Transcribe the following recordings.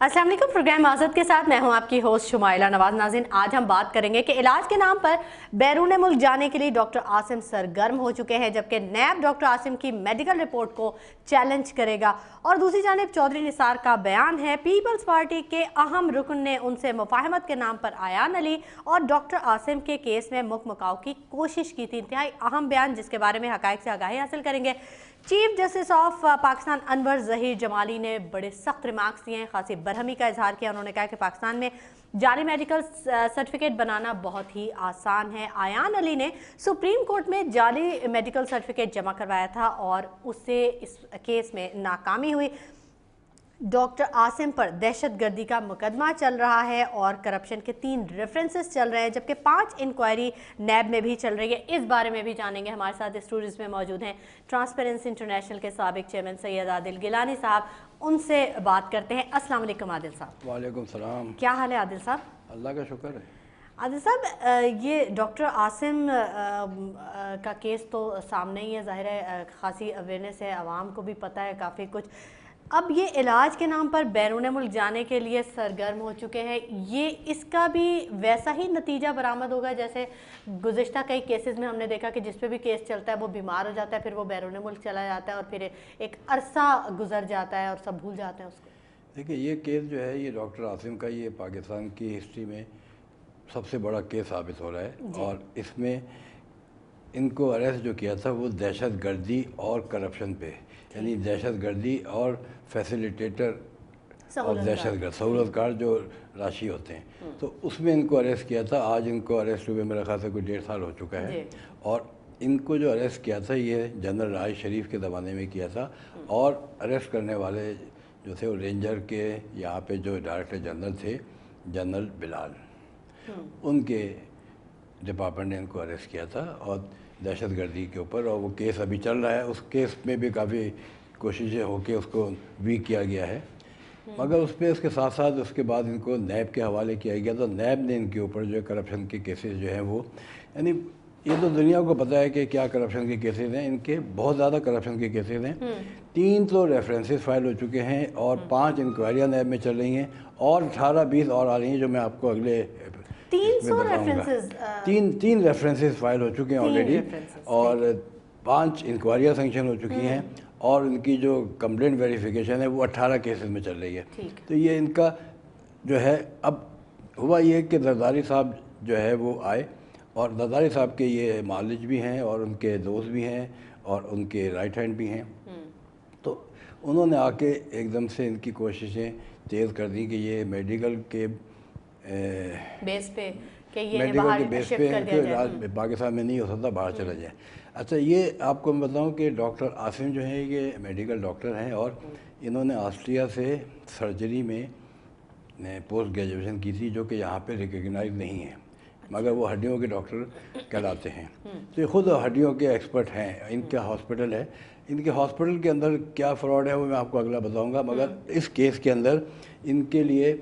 अस्सलाम वालेकुम। प्रोग्राम आज़ाद के साथ मैं हूं आपकी होस्ट शुमाइला नवाज। नाज़रीन, आज हम बात करेंगे कि इलाज के नाम पर बैरून मुल्क जाने के लिए डॉक्टर आसिम सरगर्म हो चुके हैं, जबकि नैब डॉक्टर आसिम की मेडिकल रिपोर्ट को चैलेंज करेगा। और दूसरी जानिब चौधरी निसार का बयान है, पीपल्स पार्टी के अहम रुकन ने उनसे मुफाहमत के नाम पर आयान अली और डॉक्टर आसिम के केस में मुकमकाव की कोशिश की थी। इंतहाई अहम बयान, जिसके बारे में हकायक से आगाही हासिल करेंगे। Chief justice of Pakistan Anwar Zaheer Jamali ने बड़े सख्त रिमार्क्स दिए हैं, खासी बरहमी का इजहार किया। उन्होंने कहा कि पाकिस्तान में जाली मेडिकल सर्टिफिकेट बनाना बहुत ही आसान है। आयान अली ने सुप्रीम कोर्ट में जाली मेडिकल सर्टिफिकेट जमा करवाया था और उससे इस केस में नाकामी हुई। डॉक्टर आसिम पर दहशतगर्दी का मुकदमा चल रहा है और करप्शन के 3 रेफरेंसेस चल रहे हैं, जबकि 5 इंक्वायरी नैब में भी चल रही है। इस बारे में भी जानेंगे। हमारे साथ स्टूडियोज में मौजूद हैं ट्रांसपेरेंसी इंटरनेशनल के साबिक चेयरमैन सैयद आदिल गिलानी साहब। उनसे बात करते हैं। अस्सलाम वालेकुम आदिल साहब। वालेकुम सलाम। क्या हाल है आदिल साहब? अल्लाह का शुक्र है। आदिल साहब, ये डॉक्टर आसिम का केस तो सामने ही है, ज़ाहिर है खासी अवेयरनेस है, आवाम को भी पता है काफ़ी कुछ। अब ये इलाज के नाम पर बैरून मुल्क जाने के लिए सरगर्म हो चुके हैं। ये इसका भी वैसा ही नतीजा बरामद होगा जैसे गुज़िश्ता कई केसेस में हमने देखा कि जिस पे भी केस चलता है वो बीमार हो जाता है, फिर वो बैरून मुल्क चला जाता है और फिर एक अरसा गुजर जाता है और सब भूल जाते हैं उसको। देखिए, ये केस जो है, ये डॉक्टर आसिम का, ये पाकिस्तान की हिस्ट्री में सबसे बड़ा केस साबित हो रहा है। और इसमें इनको अरेस्ट जो किया था वो दहशत गर्दी और करप्शन पे, यानी दहशत गर्दी और फैसिलिटेटर और दहशतगर्द सहूलतकार जो राशि होते हैं, तो उसमें इनको अरेस्ट किया था। आज इनको अरेस्ट हुए मेरे ख्याल से कोई 1.5 साल हो चुका है। और इनको जो अरेस्ट किया था ये जनरल राज शरीफ के ज़माने में किया था। और अरेस्ट करने वाले जो थे वो रेंजर के यहाँ पे जो डायरेक्टर जनरल थे, जनरल बिलाल, उनके डिपार्टमेंट ने इनको अरेस्ट किया था और दहशतगर्दी के ऊपर। और वो केस अभी चल रहा है। उस केस में भी काफ़ी कोशिशें होकर उसको वीक किया गया है, मगर उस पर उसके साथ साथ उसके बाद इनको नैब के हवाले किया गया। तो नैब ने इनके ऊपर जो है करप्शन के केसेस जो हैं वो, यानी ये तो दुनिया को पता है कि क्या करप्शन के केसेस हैं, इनके बहुत ज़्यादा करप्शन के केसेस हैं। 3 तो रेफरेंसेस फाइल हो चुके हैं और 5 इंक्वायरियाँ नैब में चल रही हैं और 18-20 और आ रही हैं, जो मैं आपको अगले 300 रेफरेंसेस, तीन रेफरेंसेस फाइल हो चुके हैं ऑलरेडी और 5 इंक्वायरियाँ सैंक्शन हो चुकी हैं और इनकी जो कंप्लेंट वेरिफिकेशन है वो 18 केसेस में चल रही है। तो ये इनका जो है, अब हुआ ये कि जरदारी साहब जो है वो आए और जरदारी साहब के ये मालिज भी हैं और उनके दोस्त भी हैं और उनके राइट हैंड भी हैं। तो उन्होंने आके एकदम से इनकी कोशिशें तेज़ कर दी कि ये मेडिकल के बेस पे कि ये मेडिकल के बेस पे पाकिस्तान में नहीं हो सकता, बाहर चला जाए। अच्छा, ये आपको मैं बताऊं कि डॉक्टर आसिम जो है ये मेडिकल डॉक्टर हैं और इन्होंने ऑस्ट्रिया से सर्जरी में पोस्ट ग्रेजुएशन की थी, जो कि यहाँ पे रिकग्नाइज नहीं है, मगर वो हड्डियों के डॉक्टर कहलाते हैं। तो ये खुद हड्डियों के एक्सपर्ट हैं। इनका हॉस्पिटल है, इनके हॉस्पिटल के अंदर क्या फ्रॉड है वो मैं आपको अगला बताऊँगा। मगर इस केस के अंदर इनके लिए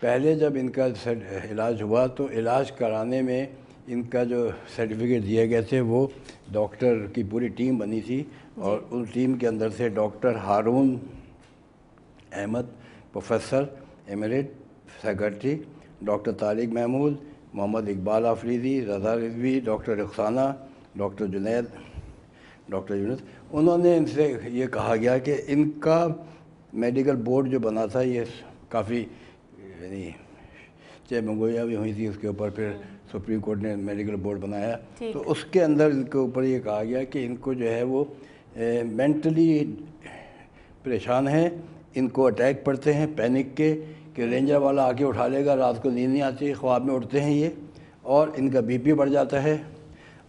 पहले जब इनका इलाज हुआ तो इलाज कराने में इनका जो सर्टिफिकेट दिए गए थे वो डॉक्टर की पूरी टीम बनी थी और उस टीम के अंदर से doctor Haroon Ahmed, professor emeritus secretary, doctor Tariq Mahmood, Mohammad Iqbal Afridi, Raza Rizvi, doctor Rukhsana, doctor Junaid, doctor Younus, उन्होंने इनसे ये कहा गया कि इनका मेडिकल बोर्ड जो बना था ये काफ़ी, यानी चाहे मंगोइयाँ भी हुई थी उसके ऊपर, फिर सुप्रीम कोर्ट ने मेडिकल बोर्ड बनाया, तो उसके अंदर इनके ऊपर ये कहा गया कि इनको जो है वो मेंटली परेशान हैं, इनको अटैक पड़ते हैं पैनिक के, कि रेंजर वाला आके उठा लेगा, रात को नींद नहीं आती, ख्वाब में उठते हैं ये, और इनका बीपी बढ़ जाता है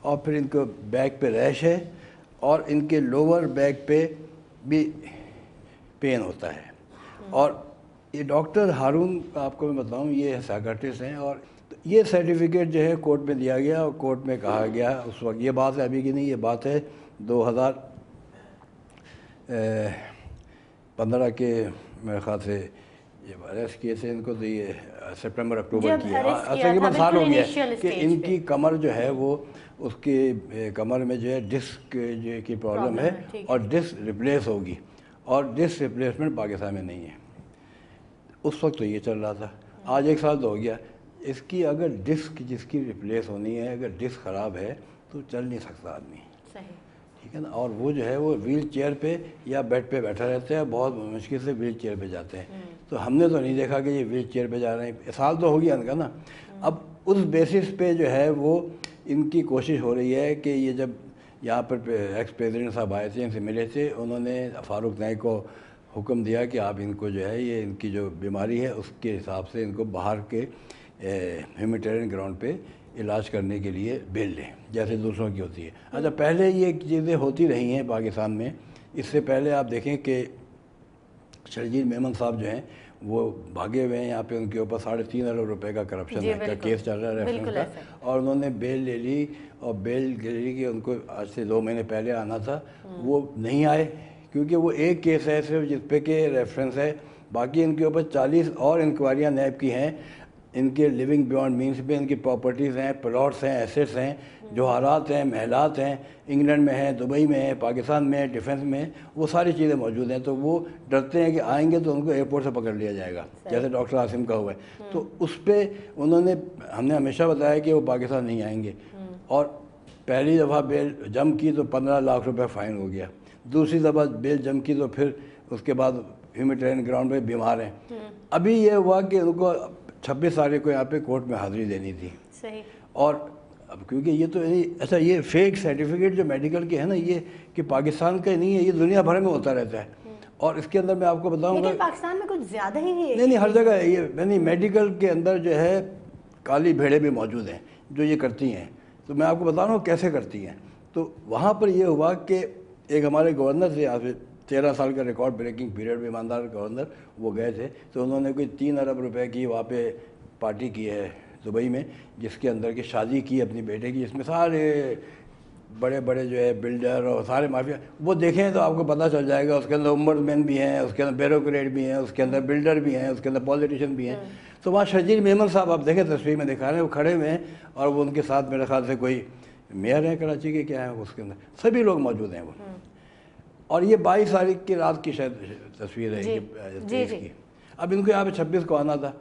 और फिर इनको बैक पे रैश है और इनके लोअर बैक पे भी पेन होता है। और ये डॉक्टर हारून का आपको मैं बताऊं, ये साइकाट्रिस्ट हैं और ये सर्टिफिकेट जो है कोर्ट में दिया गया और कोर्ट में कहा गया उस वक्त, ये बात है अभी की नहीं, ये बात है 2015 के मेरे ख्याल से ये अरेस्ट किए थे इनको, तो ये सितंबर अक्टूबर की है, तकरीबन साल हो गया कि इनकी कमर जो है वो, उसकी कमर में जो है डिस्क जो की प्रॉब्लम है और डिस्क रिप्लेस होगी और डिस्क रिप्लेसमेंट पाकिस्तान में नहीं है। उस वक्त तो ये चल रहा था, आज 1 साल तो हो गया। इसकी अगर डिस्क जिसकी रिप्लेस होनी है, अगर डिस्क ख़राब है तो चल नहीं सकता आदमी, सही, ठीक है ना। और वो जो है वो व्हील चेयर पे या बेड पे बैठा रहता है, बहुत मुश्किल से व्हील चेयर पे जाते हैं। तो हमने तो नहीं देखा कि ये व्हील चेयर पे जा रहे हैं, साल तो हो गया इनका ना। अब उस बेसिस पे जो है वो इनकी कोशिश हो रही है कि ये जब यहाँ पर एक्स प्रेसिडेंट साहब आए थे, इनसे मिले थे, उन्होंने फारूक नाइक को हुक्म दिया कि आप इनको जो है ये इनकी जो बीमारी है उसके हिसाब से इनको बाहर के ह्यूमैनिटेरियन ग्राउंड पे इलाज करने के लिए भेज लें, जैसे दूसरों की होती है। अच्छा, पहले ये चीज़ें होती रही हैं पाकिस्तान में। इससे पहले आप देखें कि शर्जील मेमन साहब जो हैं वो भागे हुए हैं, यहाँ पे उनके ऊपर 3.5 अरब रुपए का करप्शन का केस चल रहा है रेफरेंस का, और उन्होंने बेल ले ली, और बेल ले ली कि उनको आज से 2 महीने पहले आना था, वो नहीं आए क्योंकि वो एक केस है सिर्फ जिस पे के रेफरेंस है। बाकी इनके ऊपर 40 और इंक्वायरियाँ नैब की हैं, इनके लिविंग बियॉन्ड मीन्स पे इनकी प्रॉपर्टीज़ हैं, प्लॉट्स हैं, एसेट्स हैं, जो हालात हैं, महलात हैं, इंग्लैंड में हैं, दुबई में हैं, पाकिस्तान में हैं, डिफेंस में हैं, वो सारी चीज़ें मौजूद हैं। तो वो डरते हैं कि आएंगे तो उनको एयरपोर्ट से पकड़ लिया जाएगा, जैसे डॉक्टर आसिम का हुआ है। तो उस पर हमने हमेशा बताया कि वो पाकिस्तान नहीं आएंगे, और पहली दफ़ा बेल जम की तो 15 लाख रुपये फ़ाइन हो गया, दूसरी दफ़ा बेल जम की तो फिर उसके बाद ह्यूमैनिटेरियन ग्राउंड पे बीमार हैं। अभी ये हुआ कि उनको 26 तारीख को यहाँ पे कोर्ट में हाज़िरी देनी थी। सही। और अब क्योंकि ये तो अच्छा, ये फेक सर्टिफिकेट जो मेडिकल के है ना, ये कि पाकिस्तान का नहीं है, ये दुनिया भर में होता रहता है। और इसके अंदर मैं आपको बताऊंगा, लेकिन पाकिस्तान में कुछ ज़्यादा ही है। नहीं हर जगह है ये, नहीं मेडिकल के अंदर जो है काली भेड़ें भी मौजूद हैं जो ये करती हैं। तो मैं आपको बता रहा हूँ कैसे करती हैं। तो वहाँ पर ये हुआ कि एक हमारे गवर्नर थे, यहाँ पे 13 साल का रिकॉर्ड ब्रेकिंग पीरियड में ईमानदार गवर्नर, वो गए थे, तो उन्होंने कोई 3 अरब रुपए की वहाँ पे पार्टी की है दुबई में, जिसके अंदर की शादी की अपनी बेटे की, जिसमें सारे बड़े बड़े जो है बिल्डर और सारे माफिया, वो देखें तो आपको पता चल जाएगा। उसके अंदर उमरमैन भी हैं, उसके अंदर ब्यूरोक्रेट भी हैं, उसके अंदर बिल्डर भी हैं, उसके अंदर पॉलिटिशियन भी हैं। तो वहाँ शर्जील मेमन साहब आप देखें तस्वीर में दिखा रहे हैं, वो खड़े हुए हैं, और वो उनके साथ मेरे ख्याल से कोई मेयर है कराची के, क्या है, उसके अंदर सभी लोग मौजूद हैं वो। और ये 22 तारीख की रात की शायद तस्वीर है, 23 की। अब इनको यहाँ पे 26 को आना था।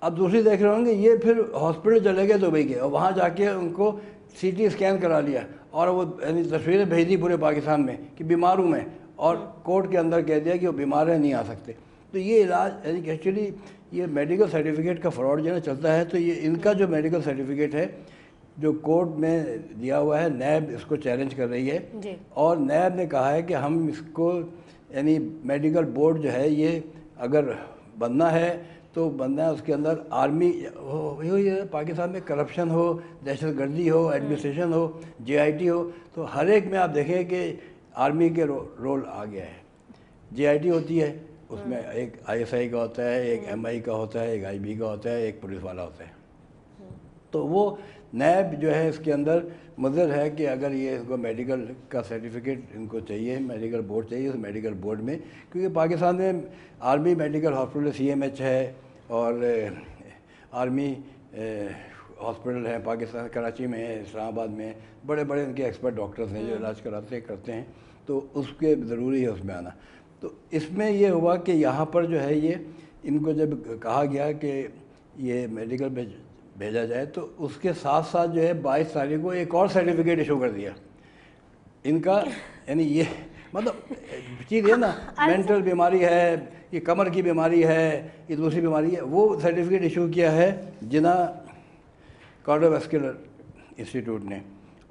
अब दूसरी देख रहे होंगे, ये फिर हॉस्पिटल चले गए दुबई के, और वहाँ जाके उनको CT स्कैन करा लिया, और वो यानी तस्वीरें भेज दी पूरे पाकिस्तान में कि बीमार हूँ मैं, और कोर्ट के अंदर कह दिया कि वो बीमार है, नहीं आ सकते। तो ये इलाज यानी कि एक्चुअली ये मेडिकल सर्टिफिकेट का फ्रॉड जो है चलता है। तो ये इनका जो मेडिकल सर्टिफिकेट है जो कोर्ट में दिया हुआ है, नैब इसको चैलेंज कर रही है जी। और नैब ने कहा है कि हम इसको यानी मेडिकल बोर्ड जो है ये अगर बनना है तो बनना है, उसके अंदर आर्मी हो, ये पाकिस्तान में करप्शन हो, दहशतगर्दी हो, एडमिनिस्ट्रेशन हो, JIT हो, तो हर एक में आप देखें कि आर्मी के रोल आ गया है। JIT होती है, उसमें एक ISI का होता है, एक MI का होता है, एक IB का होता है, एक पुलिस वाला होता है। तो वो नैब जो है इसके अंदर मुद्दत है कि अगर ये इसको मेडिकल का सर्टिफिकेट इनको चाहिए, मेडिकल बोर्ड चाहिए, उस मेडिकल बोर्ड में, क्योंकि पाकिस्तान में आर्मी मेडिकल हॉस्पिटल CMH है और आर्मी हॉस्पिटल है पाकिस्तान, कराची में है, इस्लामाबाद में, बड़े बड़े उनके एक्सपर्ट डॉक्टर्स हैं जो इलाज करते हैं, तो उसके ज़रूरी है उसमें आना। तो इसमें ये हुआ कि यहाँ पर जो है ये इनको जब कहा गया कि ये मेडिकल भेजा जाए, तो उसके साथ साथ जो है 22 तारीख को एक और सर्टिफिकेट इशू कर दिया इनका। यानी ये मतलब चीज़ है ना, मेंटल बीमारी है, ये कमर की बीमारी है, ये दूसरी बीमारी है, वो सर्टिफिकेट इशू किया है जिना कार्डियोवैस्कुलर इंस्टीट्यूट ने।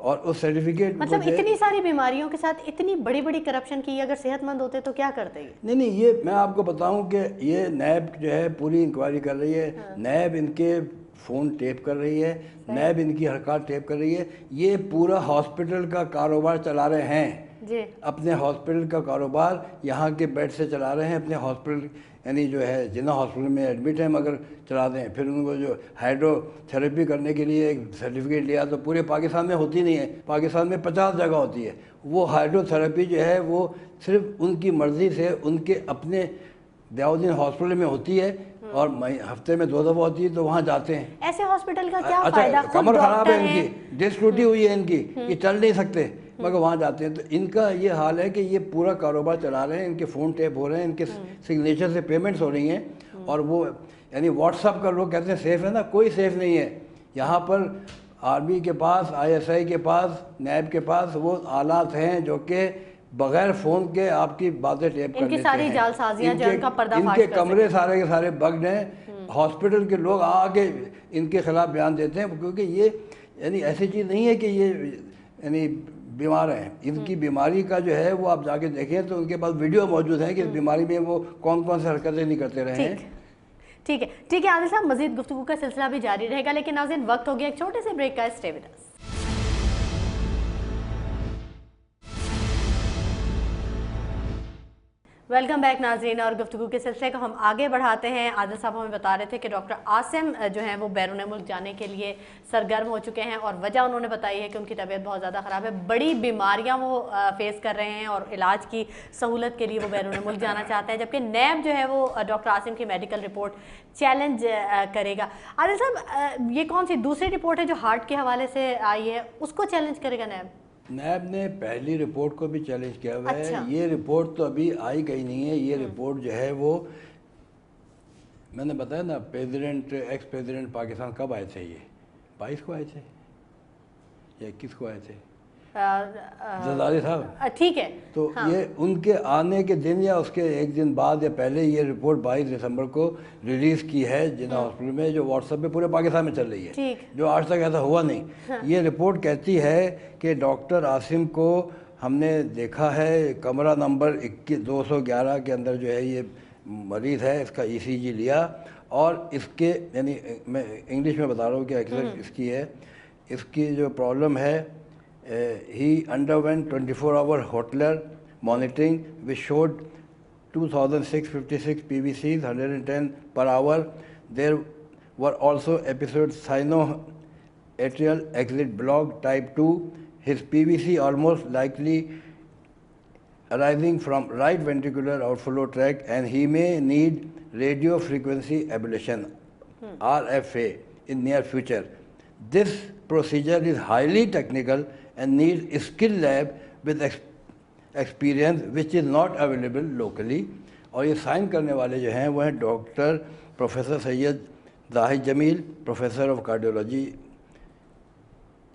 और उस सर्टिफिकेट मतलब इतनी सारी बीमारियों के साथ इतनी बड़ी बड़ी करप्शन की, अगर सेहतमंद होते तो क्या करते ये? नहीं, ये मैं आपको बताऊं कि ये नैब जो है पूरी इंक्वायरी कर रही है। नैब इनके फ़ोन टेप कर रही है, नैब इनकी हरकत टेप कर रही है। ये पूरा हॉस्पिटल का कारोबार चला रहे हैं जी। अपने हॉस्पिटल का कारोबार यहाँ के बेड से चला रहे हैं, अपने हॉस्पिटल यानी जो है जिन्ना हॉस्पिटल में एडमिट हैं मगर चला दें। फिर उनको जो हाइड्रोथेरेपी करने के लिए एक सर्टिफिकेट लिया, तो पूरे पाकिस्तान में होती नहीं है, पाकिस्तान में 50 जगह होती है। वो हाइड्रोथेरेपी जो है वो सिर्फ उनकी मर्ज़ी से उनके अपने दयाउद्दीन हॉस्पिटल में होती है, और हफ्ते में 2 दफ़ा होती है, तो वहाँ जाते हैं। ऐसे हॉस्पिटल का क्या फायदा? कमर खराब है इनकी, डिस्क टूटी हुई है इनकी, ये चल नहीं सकते, مگر وہاں جاتے ہیں. تو ان کا یہ حال ہے کہ یہ پورا کاروبار چلا رہے ہیں, ان کے فون ٹیپ ہو رہے ہیں, ان کے سگنیچر سے پیمنٹس ہو رہی ہیں, اور وہ یعنی واٹس ایپ کا لوگ کہتے ہیں سیف ہے نا, کوئی سیف نہیں ہے. یہاں پر آرمی کے پاس, ISI کے پاس, نیب کے پاس وہ آلات ہیں جو کہ بغیر فون کے آپ کی باتیں ٹیپ کر لیتے ہیں. ان کی ساری جعلسازیاں جو ان کا پردہ ان کے کمرے سارے کے سارے بگڈ ہیں. ہاسپٹل کے لوگ آ کے ان کے خلاف بیان دیتے ہیں, کیونکہ یہ یعنی ایسی چیز نہیں ہے کہ یہ یعنی بیمار ہیں. ان کی بیماری کا جو ہے وہ آپ جا کے دیکھیں تو ان کے پاس ویڈیو موجود ہیں کہ اس بیماری میں وہ کون کون سے حرکتیں نہیں کرتے رہے ہیں. ٹھیک ہے عادل صاحب, مزید گفتگو کا سلسلہ بھی جاری رہے گا, لیکن ناظرین وقت ہو گیا ایک چھوٹے سے بریک کا. Stay with us. Welcome back ناظرین, اور گفتگو کے سلسلے کو ہم آگے بڑھاتے ہیں. عادل صاحب ہمیں بتا رہے تھے کہ ڈاکٹر عاصم جو ہیں وہ بیرون ملک جانے کے لیے سرگرم ہو چکے ہیں, اور وجہ انہوں نے بتائی ہے کہ ان کی طبیعت بہت زیادہ خراب ہے, بڑی بیماریاں وہ فیس کر رہے ہیں, اور علاج کی سہولت کے لیے وہ بیرون ملک جانا چاہتے ہیں, جبکہ نیب جو ہے وہ ڈاکٹر عاصم کی میڈیکل رپورٹ چیلنج کرے گا. عادل صاحب, یہ کون سی دوسری رپورٹ ہے جو ہارٹ کے حوالے سے آئی ہے, اس کو چیلنج کرے گا نیب؟ نیب نے پہلی رپورٹ کو بھی چیلنج کیا ہوا ہے. یہ رپورٹ تو ابھی آئی کہیں نہیں ہے. یہ رپورٹ جو ہے وہ میں نے بتایا نا, ایکس پریزیڈنٹ پاکستان کب آئے تھے؟ یہ 22 کو آئے تھے یا 21 کو آئے تھے زرداری صاحب. ٹھیک ہے, تو یہ ان کے آنے کے دن یا اس کے ایک دن بعد یا پہلے یہ رپورٹ 22 دسمبر کو ریلیز کی ہے جناح ہاسپٹل میں, جو واٹس ایپ پہ پورے پاکستان میں چل رہی ہے, جو آج تک ایسا ہوا نہیں. یہ رپورٹ کہتی ہے کہ ڈاکٹر عاصم کو ہم نے دیکھا ہے کمرہ نمبر 211 کے اندر جو ہے یہ مریض ہے, اس کا ECG لیا, اور اس کے یعنی میں انگلش میں بتا رہا ہوں کہ اکثر اس کی ہے, اس کی جو پرابلم ہے, he underwent 24-hour Holter monitoring which showed 2656 PVCs, 110 per hour. There were also episodes sinoatrial exit block type 2. His PVC almost likely arising from right ventricular outflow tract, and he may need radio frequency ablation RFA in near future. This procedure is highly technical and needs a skilled lab with experience which is not available locally. اور یہ sign کرنے والے جو ہیں وہ ہیں doctor professor Syed Zahid Jamil, professor of cardiology.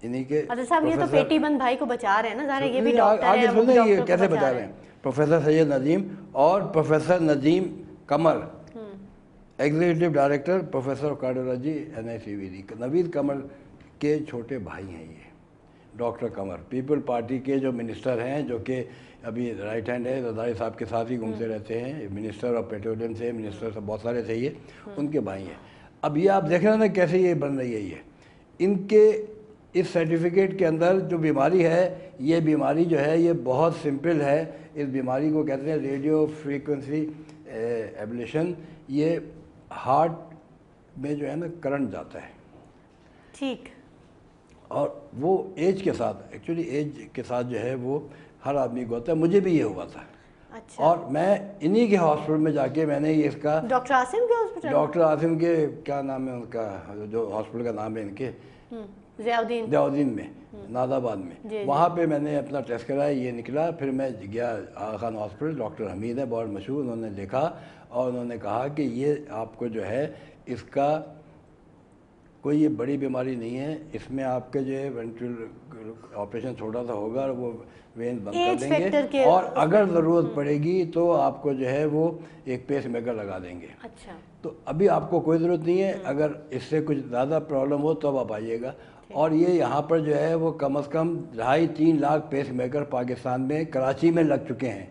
انہی کے صاحب یہ تو پیٹی بند بھائی کو بچا رہے ہیں نا, ظاہر یہ بھی ڈاکٹر ہیں. آگے سنیں یہ کیسے بچا رہے ہیں. پروفیسر سید ندیم اور professor Nadeem Qamar, executive director professor of cardiology NICVD. نوید قمر کے چھوٹے بھائی ہیں یہ ڈاکٹر قمر, پیپل پارٹی کے جو منسٹر ہیں, جو کہ ابھی رائٹ ہینڈ ہے زرداری صاحب کے ساتھ ہی گھومتے رہتے ہیں, منسٹر آف پیٹرولیم سے, منسٹر سے بہت سارے تھے, یہ ان کے بھائی ہیں. اب یہ آپ دیکھ رہے ہیں نا کیسے یہ بن رہی ہے. یہ ان کے اس سرٹیفکیٹ کے اندر جو بیماری ہے, یہ بیماری جو ہے یہ بہت سمپل ہے. اس بیماری کو کہتے ہیں ریڈیو فریکوینسی ایبلیشن. یہ ہارٹ میں جو ہے نا کرنٹ جاتا ہے, ٹھیک, اور وہ ایج کے ساتھ, ایکچولی ایج کے ساتھ جو ہے وہ ہر آدمی کو ہوتا ہے. مجھے بھی یہ ہوا تھا. اچھا. اور میں انہی کے ہاسپٹل میں جا کے میں نے یہ اس کا ڈاکٹر عاصم کے ہاسپٹل, ڈاکٹر عاصم کے کیا نام ہے ان کا, جو ہاسپٹل کا نام ہے ان کے, ضیاءالدین میں, ناد آباد میں, وہاں پہ میں نے اپنا ٹیسٹ کرایا, یہ نکلا. پھر میں گیا آغا خان ہاسپٹل, ڈاکٹر حمید ہے بہت مشہور, انہوں نے دیکھا اور انہوں نے کہا کہ یہ آپ کو جو ہے اس کا کوئی یہ بڑی بیماری نہیں ہے, اس میں آپ کے جو ہے وینٹرل آپریشن چھوٹا سا ہوگا اور وہ وین بند کر دیں گے, اور اگر ضرورت پڑے گی تو آپ کو جو ہے وہ ایک پیس میکر لگا دیں گے. اچھا, تو ابھی آپ کو کوئی ضرورت نہیں ہے. اگر اس سے کچھ زیادہ پرابلم ہو تو آپ آئیے گا. اور یہ یہاں پر جو ہے وہ کم از کم 2.5-3 لاکھ پیس میکر پاکستان میں کراچی میں لگ چکے ہیں.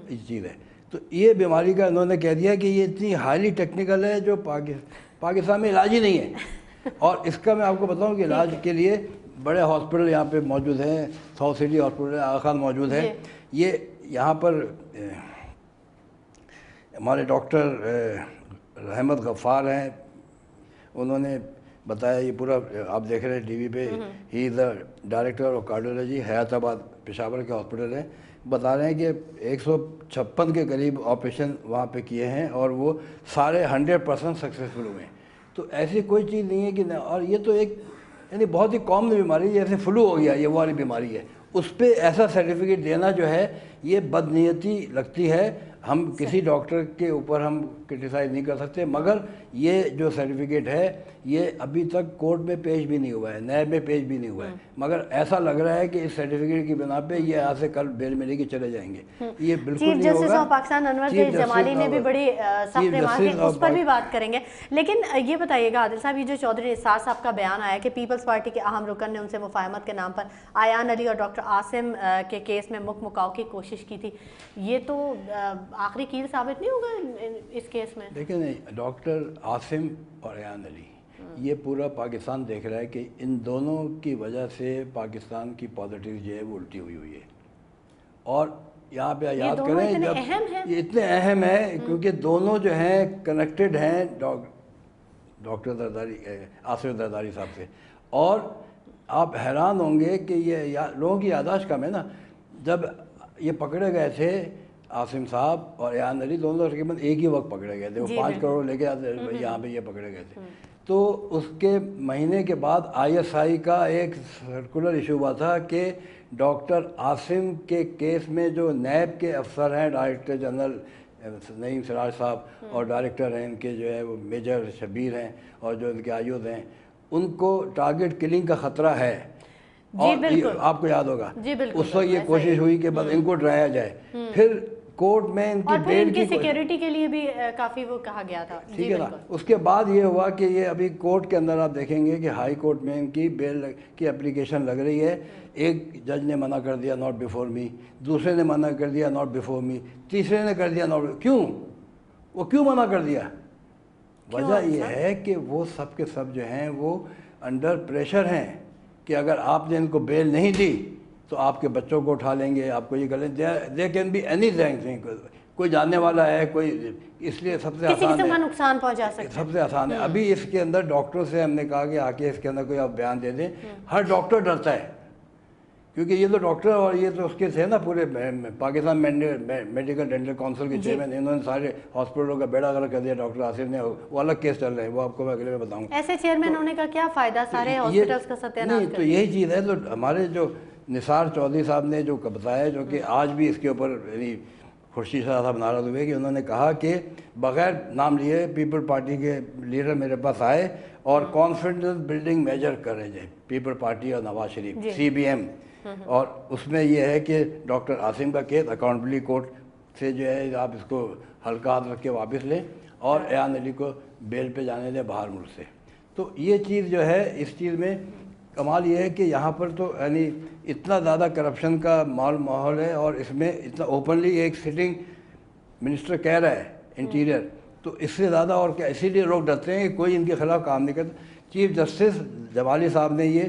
اس چیز ہے. تو یہ بیماری کا انہوں نے کہہ دیا کہ یہ اتنی ہائیلی ٹیکنیکل ہے جو پاکستان میں علاج ہی نہیں ہے. اور اس کا میں آپ کو بتاؤں کہ علاج کے لیے بڑے ہاسپٹل یہاں پہ موجود ہیں. ساؤتھ سٹی ہاسپٹل ہے, آغا خان موجود ہے. یہ یہاں پر ہمارے ڈاکٹر رحمت غفار ہیں, انہوں نے بتایا, یہ پورا آپ دیکھ رہے ہیں ٹی وی پہ, ہی از دا ڈائریکٹر آف کارڈیولوجی, حیات آباد پشاور کے ہاسپٹل ہیں. بتا رہے ہیں کہ 156 کے قریب آپریشن وہاں پہ کیے ہیں اور وہ سارے 100% سکسیزفل ہوئے ہیں. تو ایسی کوئی چیز نہیں ہے کہ اور یہ تو ایک यानी बहुत ही कॉमन बीमारी जैसे फ्लू हो गया, ये वो वाली बीमारी है, उस पर ऐसा सर्टिफिकेट देना जो है ये बदनीयती लगती है। हम किसी डॉक्टर के ऊपर हम क्रिटिसाइज़ नहीं कर सकते, मगर ये जो सर्टिफिकेट है ये अभी तक कोर्ट में पेश भी नहीं हुआ है, नैब में पेश भी नहीं हुआ है, मगर ऐसा लग रहा है कि इस सर्टिफिकेट की बिना पे ये आज से कल बेल मिले के चले जाएंगे। ये बिल्कुल नहीं होगा। Chief justice of Pakistan Anwar के जमाली ने भी बड़ी सख्त रिमार्क की, उस पर भी बात करेंगे। लेकिन ये बताइएगा आदिल साहब, ये जो चौधरी निसार साहब का बयान आया कि पीपल्स पार्टी के अहम रुकन ने उनसे मुफाहमत के नाम पर आयान अली और डॉक्टर आसिम के केस में मुकमुकाव की कोशिश की थी, ये तो आखिरी कील साबित नहीं होगा इस केस में? देखिए, डॉक्टर आसिम और आयान अली, ये पूरा पाकिस्तान देख रहा है कि इन दोनों की वजह से पाकिस्तान की पॉलिटिक्स जो है वो उल्टी हुई है। और यहाँ पे याद करें जब ये इतने अहम है क्योंकि दोनों जो हैं कनेक्टेड हैं डॉक्टर जरदारी, आसिफ जरदारी साहब से। और आप हैरान होंगे कि ये लोगों की याददाश्त कम है ना, जब ये पकड़े गए थे आसिम साहब और आयान अली दोनों तकरीबन एक ही वक्त पकड़े गए थे, वो 5 करोड़ लेके आते यहाँ पे ये पकड़े गए थे। तो उसके महीने के बाद ISI का एक सर्कुलर इशू हुआ था कि डॉक्टर आसिम के केस में जो नैब के अफसर हैं, डायरेक्टर जनरल नईम सिराज साहब और डायरेक्टर हैं इनके जो है वो मेजर शबीर हैं और जो इनके आयुध हैं, उनको टारगेट किलिंग का ख़तरा है। और आपको याद होगा उस वक्त ये कोशिश हुई कि बस इनको डराया जाए, फिर कोर्ट में इनकी बेल की सिक्योरिटी के लिए भी काफ़ी वो कहा गया था, ठीक है ना। उसके बाद ये हुआ कि ये अभी कोर्ट के अंदर आप देखेंगे कि हाई कोर्ट में इनकी बेल की एप्लीकेशन लग रही है। एक जज ने मना कर दिया नॉट बिफोर मी, दूसरे ने मना कर दिया नॉट बिफोर मी, तीसरे ने कर दिया नॉट। क्यों मना कर दिया? वजह यह है कि वो सब के सब जो हैं वो अंडर प्रेशर हैं कि अगर आपने इनको बेल नहीं दी तो आपके बच्चों को उठा लेंगे, आपको ये कर लेंगे। They can be any thing, कोई जानने वाला है कोई, इसलिए सबसे आसान है, नुकसान पहुंचा सकते हैं, सबसे आसान है। अभी इसके अंदर डॉक्टरों से हमने कहा कि आके इसके अंदर कोई आप बयान दे दें। हर डॉक्टर डरता है क्योंकि ये तो डॉक्टर और ये तो उसके थे ना पूरे पाकिस्तान मेडिकल डेंटल काउंसिल के चेयरमैन, इन्होंने सारे हॉस्पिटलों का बेड़ा गर्क कर दिया डॉक्टर आसिफ ने। वो अलग केस चल रहे हैं, वो आपको मैं अगले में बताऊंगा। ऐसे चेयरमैन होने का क्या फ़ायदा, सारे हॉस्पिटल्स का सत्यानाश। तो यही चीज़ है। तो हमारे जो निसार चौधरी साहब ने जो बताया, जो कि आज भी इसके ऊपर यानी खुर्शीद शाह साहब नाराज़ हुए कि उन्होंने कहा कि बग़ैर नाम लिए पीपल पार्टी के लीडर मेरे पास आए और कॉन्फिडेंस बिल्डिंग मेजर कर रहे थे पीपल पार्टी और नवाज शरीफ CBM, और उसमें यह है कि डॉक्टर आसिम का केस अकाउंटेबिलिटी कोर्ट से जो है आप इसको हल्का हाथ रख के वापस लें और आयान अली को बेल पे जाने दें बाहर मुल्क से। तो ये चीज़ जो है, इस चीज़ में कमाल ये है कि यहाँ पर तो यानी इतना ज़्यादा करप्शन का माहौल है और इसमें इतना ओपनली एक सिटिंग मिनिस्टर कह रहा है इंटीरियर, तो इससे ज़्यादा और क्या। इसीलिए लोग डरते हैं कि कोई इनके ख़िलाफ़ काम नहीं करता। चीफ जस्टिस जमाली साहब ने ये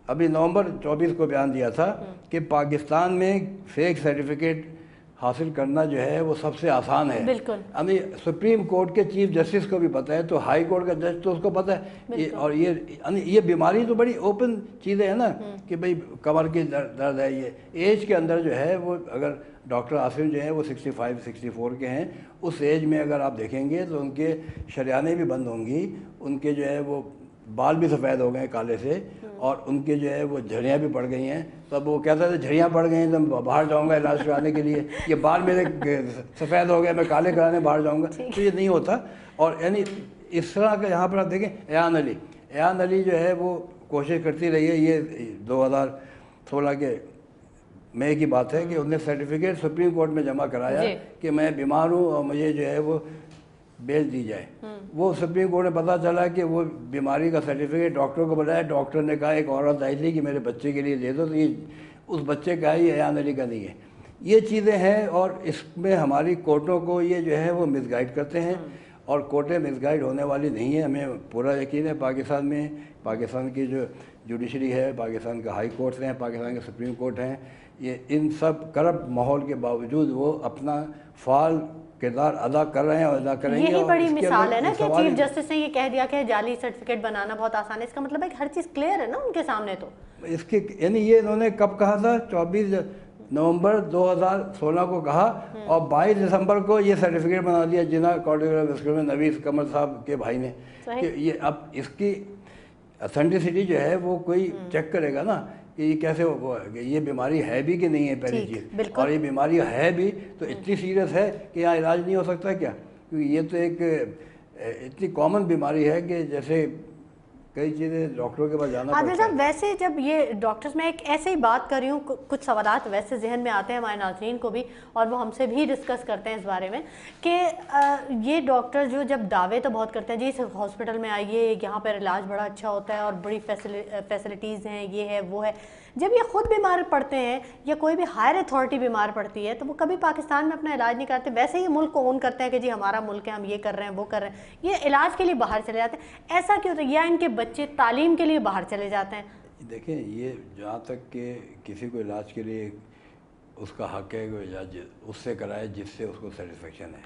अभी नवंबर 24 को बयान दिया था कि पाकिस्तान में फेक सर्टिफिकेट हासिल करना जो है वो सबसे आसान है। बिल्कुल। यानी सुप्रीम कोर्ट के चीफ जस्टिस को भी पता है, तो हाई कोर्ट का जज तो उसको पता है। और ये बीमारी तो बड़ी ओपन चीज़ें हैं ना कि भाई कमर की दर्द है, ये एज के अंदर जो है वो, अगर डॉक्टर आसिफ जो है वो 65-64 के हैं, उस एज में अगर आप देखेंगे तो उनके शरियानें भी बंद होंगी, उनके जो है वो बाल भी सफ़ेद हो गए काले से, और उनके जो है वो झड़ियाँ भी पड़ गई हैं। तब वो कहता था झड़ियाँ पड़ गई हैं तो मैं बाहर जाऊँगा इलाज कराने के लिए, ये बाल मेरे सफ़ेद हो गए मैं काले कराने बाहर जाऊँगा, तो ये नहीं होता। और यानी इस तरह का यहाँ पर आप देखें, आयान अली जो है वो कोशिश करती रही है। ये 2016 के मई की बात है कि उन्होंने सर्टिफिकेट सुप्रीम कोर्ट में जमा कराया कि मैं बीमार हूँ और मुझे जो है वो बेल दी जाए। वो सुप्रीम कोर्ट में पता चला कि वो बीमारी का सर्टिफिकेट डॉक्टर को बताया, डॉक्टर ने कहा एक औरत आई थी कि मेरे बच्चे के लिए दे दो, तो ये उस बच्चे का है, ये आयान अली का नहीं है। ये चीज़ें हैं और इसमें हमारी कोर्टों को ये जो है वो मिसगाइड करते हैं और कोर्टें मिसगाइड होने वाली नहीं है, हमें पूरा यकीन है। पाकिस्तान में पाकिस्तान की जो जुडिशरी है, पाकिस्तान के हाई कोर्ट्स हैं, पाकिस्तान के सुप्रीम कोर्ट हैं, ये इन सब करप्ट माहौल के बावजूद वो अपना फाल किरदार अदा कर रहे हैं और अदा करेंगे। यही बड़ी मिसाल है ना कि चीफ जस्टिस ने ये कह दिया कि जाली सर्टिफिकेट बनाना बहुत आसान है। इसका मतलब है कि हर चीज़ क्लियर है ना उनके सामने। तो इसके यानी ये इन्होंने कब कहा था? 24 नवंबर 2016 को कहा और 22 दिसंबर को ये सर्टिफिकेट बना दिया जिना कॉर्डिकुलर स्कूल में नवीस कमर साहब के भाई ने कि ये अब इसकी अथेंटिसिटी जो है वो कोई चेक करेगा ना कि ये कैसे ये बीमारी है भी कि नहीं है पहली चीज़, और ये बीमारी है भी तो इतनी सीरियस है कि यहाँ इलाज नहीं हो सकता क्या? क्योंकि ये तो एक इतनी कॉमन बीमारी है कि जैसे कई चीज़ें डॉक्टरों के पास जाना आदिल पड़ता साहब, है। वैसे जब ये डॉक्टर्स, मैं एक ऐसे ही बात कर रही हूँ, कुछ सवालात वैसे जहन में आते हैं हमारे नाज़रीन को भी, और वो हमसे भी डिस्कस करते हैं इस बारे में कि ये डॉक्टर जो जब दावे तो बहुत करते हैं जी इस हॉस्पिटल में आइए, यहाँ पर इलाज बड़ा अच्छा होता है और बड़ी फैसिलिटीज़ हैं, ये है वो है, जब ये खुद बीमार पड़ते हैं या कोई भी हायर अथॉरिटी बीमार पड़ती है तो वो कभी पाकिस्तान में अपना इलाज नहीं करते, वैसे ही मुल्क को ओन करते हैं कि जी हमारा मुल्क है, हम ये कर रहे हैं वो कर रहे हैं, ये इलाज के लिए बाहर चले जाते हैं। ऐसा क्यों होता है? या इनके बच्चे तालीम के लिए बाहर चले जाते हैं? देखें, ये जहाँ तक कि किसी को इलाज के लिए उसका हक है कि इलाज उससे कराए जिससे उसको सेटिस्फेक्शन है,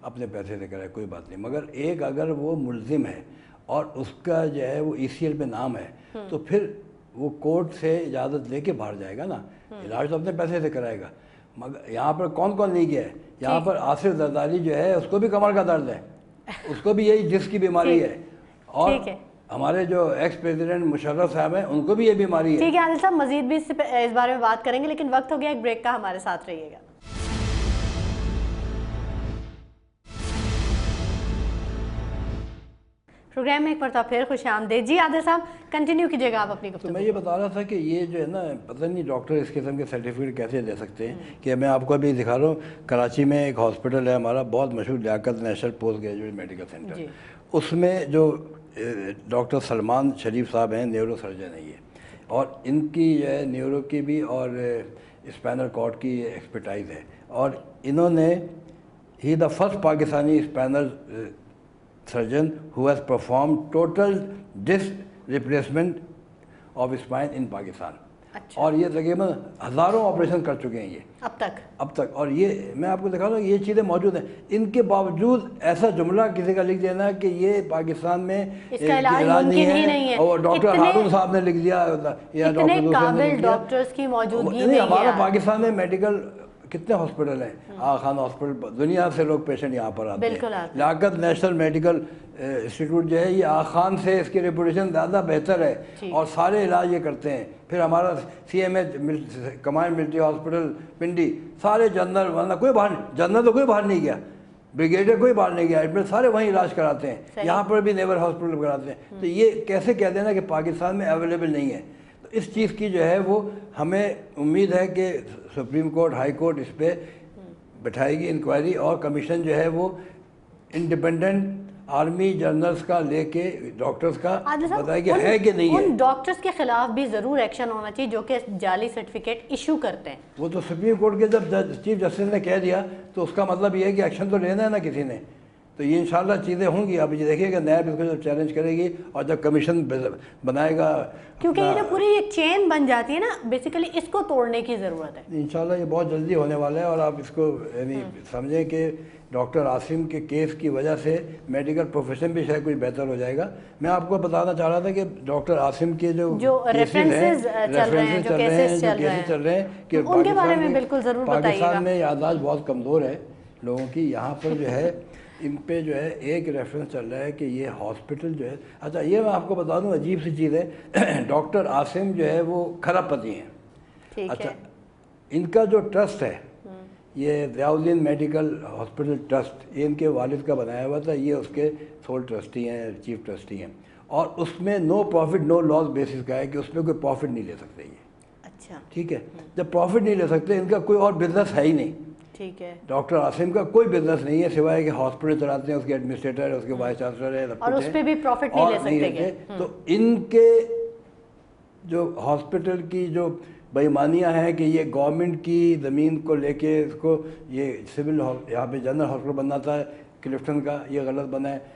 अपने पैसे से कराए, कोई बात नहीं, मगर एक अगर वो मुलजिम है और उसका जो है वो ECL पे नाम है तो फिर वो कोर्ट से इजाज़त लेके बाहर जाएगा ना, इलाज तो अपने पैसे से कराएगा। मगर यहाँ पर कौन कौन नहीं गया है? यहाँ पर आसिफ जरदारी जो है उसको भी कमर का दर्द है, उसको भी यही जिस्म की बीमारी है, और हमारे जो एक्स प्रेसिडेंट मुशर्रफ साहब हैं उनको भी ये बीमारी है। ठीक है आदिल साहब, मजीद भी इस बारे में बात करेंगे, लेकिन वक्त हो गया एक ब्रेक का, हमारे साथ रहिएगा। प्रोग्राम में एक मरतबा फिर खुश आमदीद। जी आदिल साहब, कंटिन्यू कीजिएगा आप अपनी गुफ्तगू। तो मैं ये बता रहा था कि ये जो है ना, पता नहीं डॉक्टर इस किस्म के सर्टिफिकेट कैसे ले सकते हैं कि मैं आपको अभी दिखा रहा हूँ, कराची में एक हॉस्पिटल है हमारा बहुत मशहूर, Liaquat National Post Graduate Medical Centre, उसमें जो डॉक्टर सलमान शरीफ साहब हैं, न्यूरो सर्जन है ये, और इनकी जो है न्यूरो की भी और स्पाइनल कॉर्ड की एक्सपर्टाइज है, और इन्होंने ही the first Pakistani spinal surgeon who has performed total disc replacement of spine in Pakistan। अच्छा। और ये तकरीबन हज़ारों ऑपरेशन कर चुके हैं ये अब तक, और ये मैं आपको दिखा रहा हूँ, ये चीज़ें मौजूद हैं। इनके बावजूद ऐसा जुमला किसी का लिख देना कि ये पाकिस्तान में इसका इलाज नहीं है, और डॉक्टर हारून साहब ने लिख दिया या डॉक्टर डॉक्टर्स की मौजूदगी में, हमारा पाकिस्तान में मेडिकल कितने हॉस्पिटल हैं, आगा खान हॉस्पिटल, दुनिया से लोग पेशेंट यहाँ पर आते हैं। लियाकत नेशनल मेडिकल इंस्टीट्यूट जो है ये आगा खान से इसकी रेपुटेशन ज़्यादा बेहतर है और सारे इलाज ये करते हैं। फिर हमारा CMH कमांड मिलिट्री हॉस्पिटल पिंडी, सारे जनरल, वरना कोई बाहर, जनरल तो कोई बाहर नहीं गया, ब्रिगेडियर कोई बाहर नहीं गया, एडमिट सारे वहीं इलाज कराते हैं, यहाँ पर भी नेवल हॉस्पिटल कराते हैं। तो ये कैसे कह देना कि पाकिस्तान में अवेलेबल नहीं है? तो इस चीज़ की जो है वो हमें उम्मीद है कि सुप्रीम कोर्ट, हाई कोर्ट इस पर बैठाएगी इंक्वायरी, और कमीशन जो है वो इंडिपेंडेंट आर्मी जनरल्स का लेके डॉक्टर्स का बताएगी है कि नहीं है। उन डॉक्टर्स के खिलाफ भी ज़रूर एक्शन होना चाहिए जो कि जाली सर्टिफिकेट इशू करते हैं। वो तो सुप्रीम कोर्ट के जब चीफ जस्टिस ने कह दिया तो उसका मतलब ये है कि एक्शन तो लेना है ना किसी ने, तो ये इंशाल्लाह चीज़ें होंगी। आप ये देखिएगा नैब इसको जब चैलेंज करेगी और जब कमीशन बनाएगा, क्योंकि ये जो पूरी एक चेन बन जाती है ना, बेसिकली इसको तोड़ने की ज़रूरत है। इंशाल्लाह ये बहुत जल्दी होने वाला है, और आप इसको यानी समझें कि डॉक्टर आसिम के केस की वजह से मेडिकल प्रोफेशन भी शायद कुछ बेहतर हो जाएगा। मैं आपको बताना चाह रहा था कि डॉक्टर आसिम के जो रेफरेंसेस चल रहे हैं, जो केसेस चल रहे हैं कि उनके बारे में बिल्कुल ज़रूर बताइएगा। पाकिस्तान में याददाश्त बहुत कमज़ोर है लोगों की, यहाँ पर जो है इन पे जो है एक रेफरेंस चल रहा है कि ये हॉस्पिटल जो है, अच्छा ये मैं आपको बता दूं अजीब सी चीज़ है, डॉक्टर आसिम जो है वो खरबपति हैं। अच्छा, इनका जो ट्रस्ट है ये ज़ियाउद्दीन मेडिकल हॉस्पिटल ट्रस्ट, ये इनके वालिद का बनाया हुआ था, ये उसके सोल ट्रस्टी हैं, चीफ ट्रस्टी हैं, और उसमें no profit no loss basis का है कि उसमें कोई प्रॉफिट नहीं ले सकते ये। अच्छा, ठीक है, जब प्रॉफिट नहीं ले सकते, इनका कोई और बिजनेस है ही नहीं। ठीक है, डॉक्टर आसिम का कोई बिजनेस नहीं है सिवाय कि हॉस्पिटल चलाते हैं, उसके एडमिनिस्ट्रेटर है, उसके वाइस चांसलर है, और उस पे भी प्रॉफिट नहीं ले सकते। तो इनके जो हॉस्पिटल की जो बेईमानियां हैं कि ये गवर्नमेंट की ज़मीन को लेके इसको ये सिविल यहाँ पे जनरल हॉस्पिटल बनना था क्लिफ्टन का, ये गलत बना है।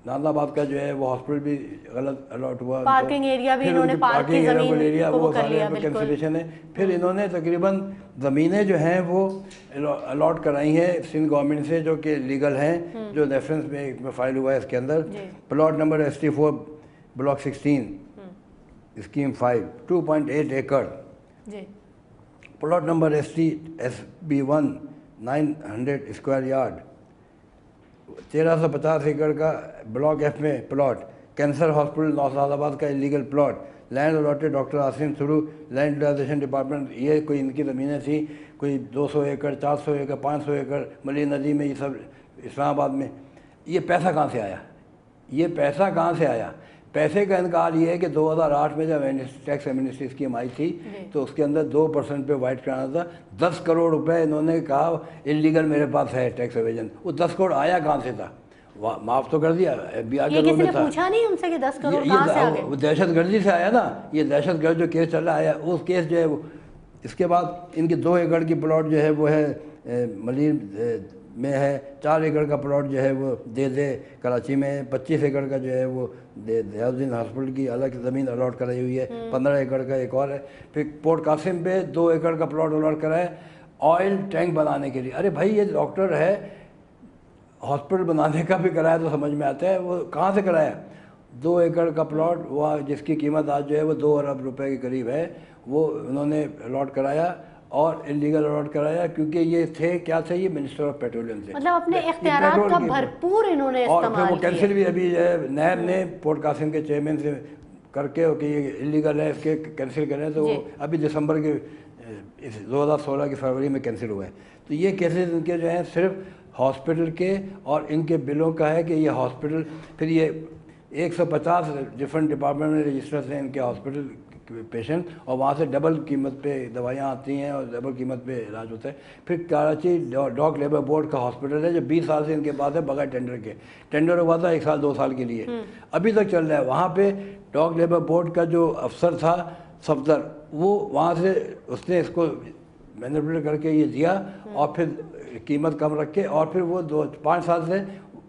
नालाबाद का जो है वो हॉस्पिटल भी गलत अलॉट हुआ, पार्किंग एरिया भी इन्होंने पार्किंग एरिया वो सारे कैंसिलेशन है। फिर इन्होंने तकरीबन ज़मीनें जो हैं वो अलॉट कराई हैं सिंध गवर्नमेंट से, जो कि लीगल हैं, जो रेफरेंस में फाइल हुआ है इसके अंदर। Plot number ST4 block 16 scheme 5 2.8 एकड़, plot number SB1 900 square yard, 1350 एकड़ का ब्लॉक F में प्लॉट, कैंसर हॉस्पिटल नौशादाबाद का illegal plot, land allotted doctor Asim through land utilisation department, ये कोई इनकी ज़मीनें थी, कोई 200 एकड़, 400 एकड़, 500 एकड़ मली नदी में, ये सब इस्लामाबाद में। ये पैसा कहाँ से आया? ये पैसा कहाँ से आया? पैसे का इनकार ये है कि 2008 में जब टैक्स एमनेस्टी स्कीम आई थी तो उसके अंदर 2% पे वाइट कराना था। 10 करोड़ रुपए इन्होंने कहा इलीगल मेरे पास है टैक्स एवेजन। वो 10 करोड़ आया कहाँ से था? माफ़ तो कर दिया, FBI के रोल में था। पूछा नहीं उनसे कि 10 करोड़ कहाँ से आ गए? वो दहशतगर्दी से आया ना, ये दहशतगर्द जो केस चल रहा है, उस केस जो है वो। इसके बाद इनकी 2 एकड़ की प्लॉट जो है वो है मलिर में है, 4 एकड़ का प्लॉट जो है वो दे कराची में है, 25 एकड़ का जो है वो दयाउद्दीन हॉस्पिटल की अलग ज़मीन अलॉट कराई हुई है, 15 एकड़ का एक और है। फिर पोर्ट कासिम पे 2 एकड़ का प्लॉट अलॉट करा है ऑयल टैंक बनाने के लिए। अरे भाई ये डॉक्टर है, हॉस्पिटल बनाने का भी कराया तो समझ में आता है, वो कहाँ से कराया? 2 एकड़ का प्लॉट वहाँ जिसकी कीमत आज जो है वो 2 अरब रुपए के करीब है, वो उन्होंने अलॉट कराया और इलीगल अलॉट कराया, क्योंकि ये थे क्या थे, ये मिनिस्टर ऑफ पेट्रोलियम थे। मतलब अपने इख्तियारात का भरपूर इन्होंने और फिर इस्तेमाल वो कैंसिल भी अभी जो है नैब ने पोर्ट कासिम के चेयरमैन से करके कि ये इलीगल है, इसके कैंसिल करें, तो वो अभी दिसंबर के 2016 की फरवरी में कैंसिल हुए हैं। तो ये केसेस इनके जो हैं सिर्फ हॉस्पिटल के और इनके बिलों का है कि ये हॉस्पिटल, फिर ये 150 डिफरेंट डिपार्टमेंट में रजिस्टर्स हैं इनके हॉस्पिटल पेशेंट, और वहाँ से डबल कीमत पे दवाइयाँ आती हैं और डबल कीमत पे इलाज होता है। फिर कराची डॉग लेबर बोर्ड का हॉस्पिटल है जो 20 साल से इनके पास है बगैर टेंडर के। टेंडर हुआ था 1 साल 2 साल के लिए, अभी तक चल रहा है। वहाँ पे डॉग लेबर बोर्ड का जो अफसर था सफदर, वो वहाँ से उसने इसको मैनिपुलेट करके ये दिया और फिर कीमत कम रख के, और फिर वो 5 साल से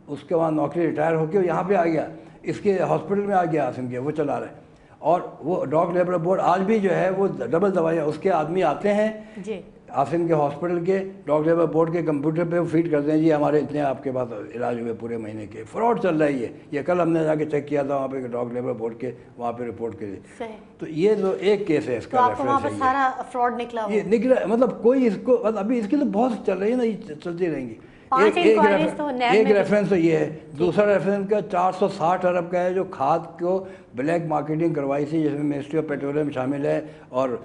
उसके वहाँ नौकरी रिटायर होकर यहाँ पे आ गया, इसके हॉस्पिटल में आ गया आसिम के, वो चला रहा है। और वो डॉग लेबर बोर्ड आज भी जो है वो डबल दवाइयाँ, उसके आदमी आते हैं जी आसिम के हॉस्पिटल के डॉग लेबर बोर्ड के कंप्यूटर पे फीड करते हैं, जी हमारे इतने आपके पास इलाज हुए पूरे महीने के। फ्रॉड चल रहा है ये कल हमने जाके चेक किया था वहाँ पे डॉग लेबर बोर्ड के वहाँ पे रिपोर्ट के लिए। तो ये जो एक केस है इसका, तो वहाँ पर सारा फ्रॉड निकला, ये निकला, मतलब कोई इसको, अभी इसकी तो बहुत चल रही है ना, ये चलती रहेंगी। एक रेफरेंस तो ये है। दूसरा रेफरेंस का 460 अरब का है जो खाद को ब्लैक मार्केटिंग करवाई थी, जिसमें मिनिस्ट्री ऑफ पेट्रोलियम शामिल है और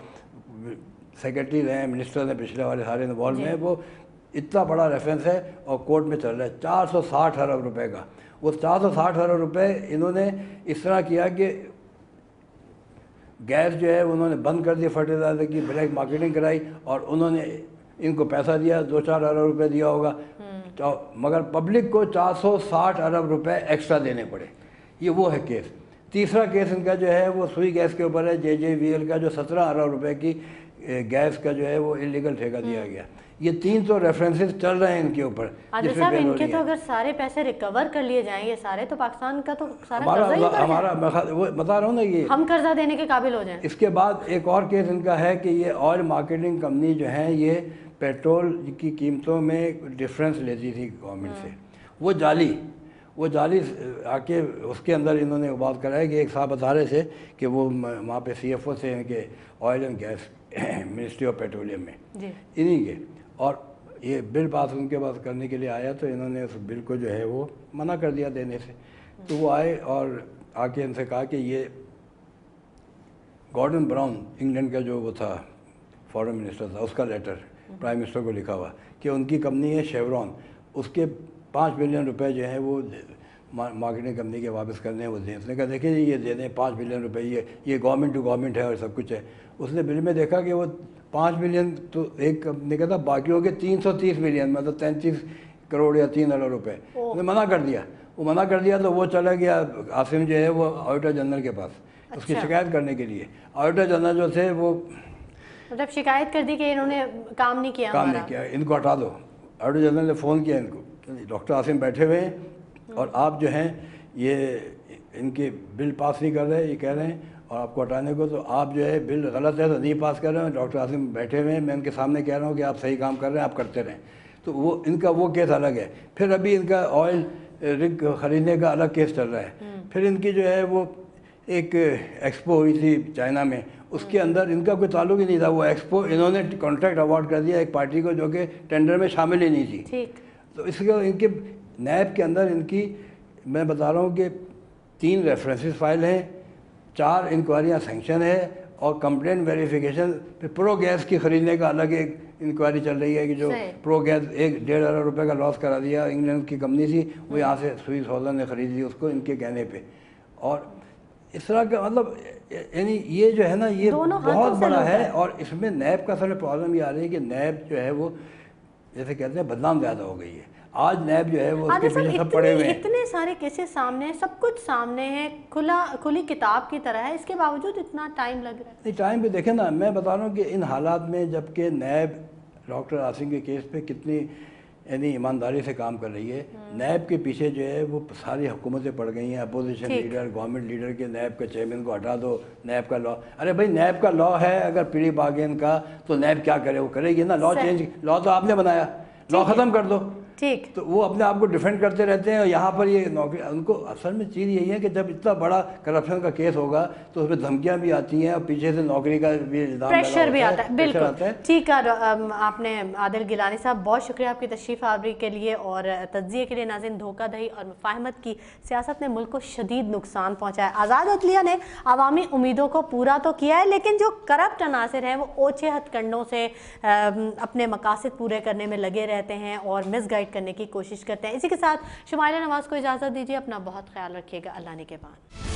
सेक्रेटरी रहे मिनिस्टर ने पिछले वाले सारे इन्वॉल्व में। वो इतना बड़ा रेफरेंस है और कोर्ट में चल रहा है 460 अरब रुपए का। वो 460 अरब रुपए इन्होंने इस तरह किया कि गैस जो है उन्होंने बंद कर दी, फर्टिलाइजर की ब्लैक मार्केटिंग कराई और उन्होंने इनको पैसा दिया, 2-4 अरब रुपए दिया होगा, मगर पब्लिक को 460 अरब रुपए एक्स्ट्रा देने पड़े। ये वो है केस। तीसरा केस इनका जो है वो सुई गैस के ऊपर है, JJVL का, जो 17 अरब रुपए की गैस का जो है वो इलीगल ठेका दिया गया। ये 300 रेफरेंसेस चल रहे हैं इनके ऊपर। साहब इनके तो अगर सारे पैसे रिकवर कर लिए जाएंगे सारे, तो पाकिस्तान का तो सारा हमारा वो बता रहा हूँ ना, ये हम कर्जा देने के काबिल हो जाएं। इसके बाद एक और केस इनका है कि ये ऑयल मार्केटिंग कंपनी जो है ये पेट्रोल की कीमतों में डिफरेंस लेती थी गवर्नमेंट से। वो जाली आके उसके अंदर इन्होंने बात कराया कि एक साहब बता रहे थे कि वो वहाँ पे CFO थे इनके oil and gas ministry of petroleum में इन्हीं के, और ये बिल पास उनके पास करने के लिए आया तो इन्होंने उस बिल को जो है वो मना कर दिया देने से। तो वो आए और आके इनसे कहा कि ये गॉर्डन ब्राउन इंग्लैंड का जो वो था फॉरेन मिनिस्टर था, उसका लेटर प्राइम मिनिस्टर को लिखा हुआ कि उनकी कंपनी है शेवरॉन, उसके 5 बिलियन रुपए जो हैं वो मार्केटिंग कंपनी के वापस करने हैं। वो दें, उसने कहा देखिए जी ये दे दें 5 बिलियन रुपए, ये गवर्नमेंट टू गवर्नमेंट है और सब कुछ है। उसने बिल में देखा कि वो 5 बिलियन तो एक कंपनी का था, बाकी हो गए 330 बिलियन, मतलब 33 करोड़ या 3 अरब रुपये। उसने मना कर दिया। वो मना कर दिया तो वो चला गया आसिम जो है वो ऑडिटर जनरल के पास उसकी शिकायत करने के लिए। ऑडिटर जनरल जो थे वो मतलब शिकायत कर दी कि इन्होंने काम नहीं किया, इनको हटा दो। ऑडिटर जनरल ने फ़ोन किया इनको, डॉक्टर आसिम बैठे हुए हैं और आप जो हैं ये इनके बिल पास नहीं कर रहे, ये कह रहे हैं और आपको हटाने को, तो आप जो है बिल गलत है तो नहीं पास कर रहे हैं। डॉक्टर आसिम बैठे हुए हैं, मैं इनके सामने कह रहा हूँ कि आप सही काम कर रहे हैं, आप करते रहें। तो वो इनका वो केस अलग है। फिर अभी इनका ऑयल रिग खरीदने का अलग केस चल रहा है। फिर इनकी जो है वो एक एक्सपो हुई थी चाइना में, उसके अंदर इनका कोई ताल्लुक ही नहीं था। वो एक्सपो इन्होंने कॉन्ट्रैक्ट अवार्ड कर दिया एक पार्टी को जो कि टेंडर में शामिल ही नहीं थी। तो इसके इनके नैब के अंदर इनकी मैं बता रहा हूँ कि 3 ریفرنسز فائل ہیں، 4 انکوائریاں سینکشن ہے، اور کمپلین ویریفیکیشن پہ پرو گیس کی خریدنے کا الگ ایک انکوائری چل رہی ہے کہ جو پرو گیس 1.5 ارب روپے کا لاس کرا دیا، انگلینڈ کی کمپنی تھی وہ یہاں سے سوئس ہالینڈ نے خرید لی اس کو ان کے کہنے پہ. اور اس طرح کا مطلب یعنی یہ جو ہے نا یہ بہت بڑا ہے. اور اس میں نیب کا سر پرابلم یہ آ رہی ہے کہ نیب جو ہے وہ جیسے کہتے ہیں بدنام زیادہ ہو گئی ہے. آج نیب جو ہے وہ اس کے پیچھے سب پڑے ہوئے ہیں. اتنے سارے کیسز سامنے ہیں، سب کچھ سامنے ہے، کھلی کتاب کی طرح ہے، اس کے باوجود اتنا ٹائم لگ رہا ہے. نہیں ٹائم پہ دیکھیں نا، میں بتا رہا ہوں کہ ان حالات میں جب کہ نیب ڈاکٹر عاصم کے کیس پہ کتنی یعنی ایمانداری سے کام کر رہی ہے. نیب کے پیچھے جو ہے وہ ساری حکومتیں پڑ گئی ہیں، اپوزیشن لیڈر، گورنمنٹ لیڈر کے نیب کا چیئرمین کو ہٹا دو، نیب کا لا. ارے بھائی نیب کا لا ہے اگر پیڑی باغین کا تو نیب کیا کرے؟ وہ کرے گی نا. لا چینج، لا تو آپ نے بنایا، لا ختم کر دو. ٹھیک، تو وہ اپنے آپ کو ڈیفینڈ کرتے رہتے ہیں. اور یہاں پر یہ نوکری ان کو اصل میں چیز یہی ہے کہ جب اتنا بڑا کرپشن کا کیس ہوگا تو اس میں دھمکیاں بھی آتی ہیں اور پیچھے سے نوکری کا بھی پریشر بھی آتا ہے. بالکل ٹھیک ہے. آپ نے عادل گیلانی صاحب بہت شکریہ آپ کی تشریف آوری کے لیے اور تجزیے کے لیے. ناظرین، دھوکہ دہی اور مفاہمت کی سیاست نے ملک کو شدید نقصان پہنچایا. آزاد عدلیہ نے عوامی امیدوں کو پورا تو کیا ہے، لیکن جو کرپٹ عناصر ہیں وہ اوچھے ہتھ کنڈوں سے اپنے مقاصد پورے کرنے میں لگے رہتے ہیں اور مس گائڈ کرنے کی کوشش کرتے ہیں. اسی کے ساتھ شمائلہ نواز کو اجازت دیجیے. اپنا بہت خیال رکھیے گا. اللہ نگہبان.